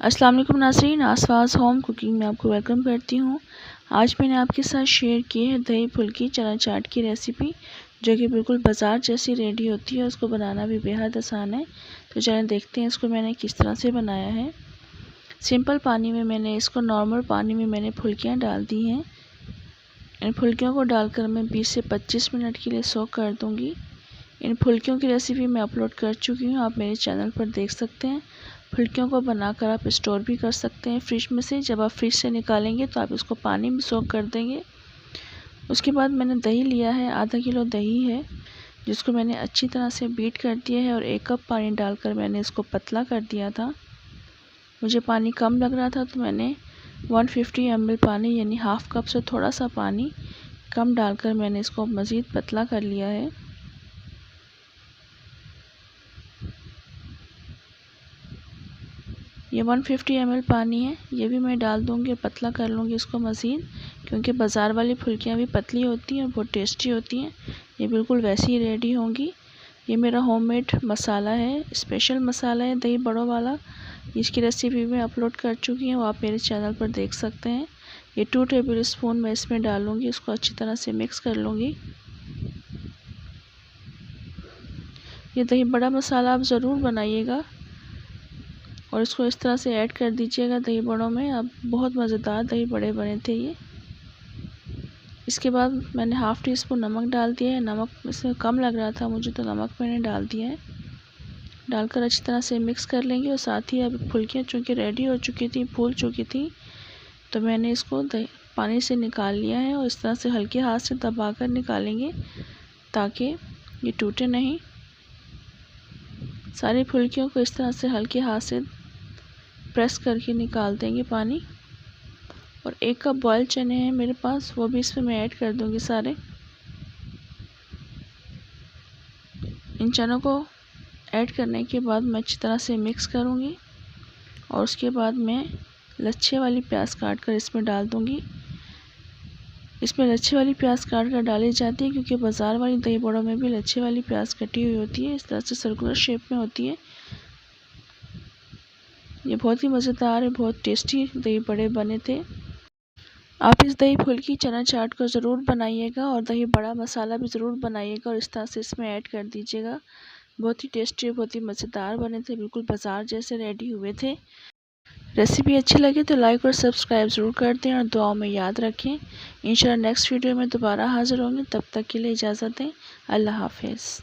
अस्सलाम वालेकुम नाज़रीन, आसपास होम कुकिंग में आपको वेलकम करती हूँ। आज मैंने आपके साथ शेयर की है दही फुल्की चना चाट की रेसिपी, जो कि बिल्कुल बाज़ार जैसी रेडी होती है। उसको बनाना भी बेहद आसान है। तो चलें देखते हैं इसको मैंने किस तरह से बनाया है। सिंपल पानी में मैंने इसको नॉर्मल पानी में मैंने फुल्कियाँ डाल दी हैं। इन फुल्कियों को डालकर मैं 20 से 25 मिनट के लिए सोक कर दूँगी। इन फुल्कियों की रेसिपी मैं अपलोड कर चुकी हूँ, आप मेरे चैनल पर देख सकते हैं। फुल्कियों को बनाकर आप स्टोर भी कर सकते हैं फ्रिज में से। जब आप फ्रिज से निकालेंगे तो आप इसको पानी में सोक कर देंगे। उसके बाद मैंने दही लिया है, आधा किलो दही है, जिसको मैंने अच्छी तरह से बीट कर दिया है और 1 कप पानी डालकर मैंने इसको पतला कर दिया था। मुझे पानी कम लग रहा था तो मैंने 150 ml पानी यानी हाफ कप से थोड़ा सा पानी कम डालकर मैंने इसको मज़ीद पतला कर लिया है। ये 150 ml पानी है, ये भी मैं डाल दूँगी, पतला कर लूँगी इसको मज़ीद, क्योंकि बाज़ार वाली फुल्कियाँ भी पतली होती हैं और बहुत टेस्टी होती हैं। ये बिल्कुल वैसी ही रेडी होंगी। ये मेरा होममेड मसाला है, स्पेशल मसाला है दही बड़ों वाला। इसकी रेसिपी मैं अपलोड कर चुकी हूँ, आप मेरे चैनल पर देख सकते हैं। ये 2 टेबल स्पून मैं इसमें डालूँगी, इसको अच्छी तरह से मिक्स कर लूँगी। ये दही बड़ा मसाला आप ज़रूर बनाइएगा और इसको इस तरह से ऐड कर दीजिएगा दही बड़ों में। अब बहुत मज़ेदार दही बड़े बने थे ये। इसके बाद मैंने हाफ़ टी स्पून नमक डाल दिया है। नमक इसमें कम लग रहा था मुझे, तो नमक मैंने डाल दिया है। डालकर अच्छी तरह से मिक्स कर लेंगे। और साथ ही अब फुल्कियाँ चूँकि रेडी हो चुकी थी, फूल चुकी थी, तो मैंने इसको पानी से निकाल लिया है और इस तरह से हल्के हाथ से दबाकर निकालेंगे ताकि ये टूटे नहीं। सारी फुल्कियों को इस तरह से हल्के हाथ से प्रेस करके निकाल देंगे पानी। और 1 कप बॉयल चने हैं मेरे पास, वो भी इसमें मैं ऐड कर दूंगी सारे। इन चनों को ऐड करने के बाद मैं अच्छी तरह से मिक्स करूंगी और उसके बाद मैं लच्छे वाली प्याज काट कर इसमें डाल दूंगी। इसमें लच्छे वाली प्याज काट कर डाली जाती है, क्योंकि बाज़ार वाली दही बड़ों में भी लच्छे वाली प्याज कटी हुई होती है, इस तरह से सर्कुलर शेप में होती है। ये बहुत ही मज़ेदार है, बहुत टेस्टी दही बड़े बने थे। आप इस दही फुल्की चना चाट को ज़रूर बनाइएगा और दही बड़ा मसाला भी ज़रूर बनाइएगा और इस तरह से इसमें ऐड कर दीजिएगा। बहुत ही टेस्टी, बहुत ही मज़ेदार बने थे, बिल्कुल बाज़ार जैसे रेडी हुए थे। रेसिपी अच्छी लगे तो लाइक और सब्सक्राइब ज़रूर कर दें और दुआओं में याद रखें। इंशाल्लाह नेक्स्ट वीडियो में दोबारा हाज़िर होंगे, तब तक के लिए इजाज़त दें। अल्लाह हाफ़िज़।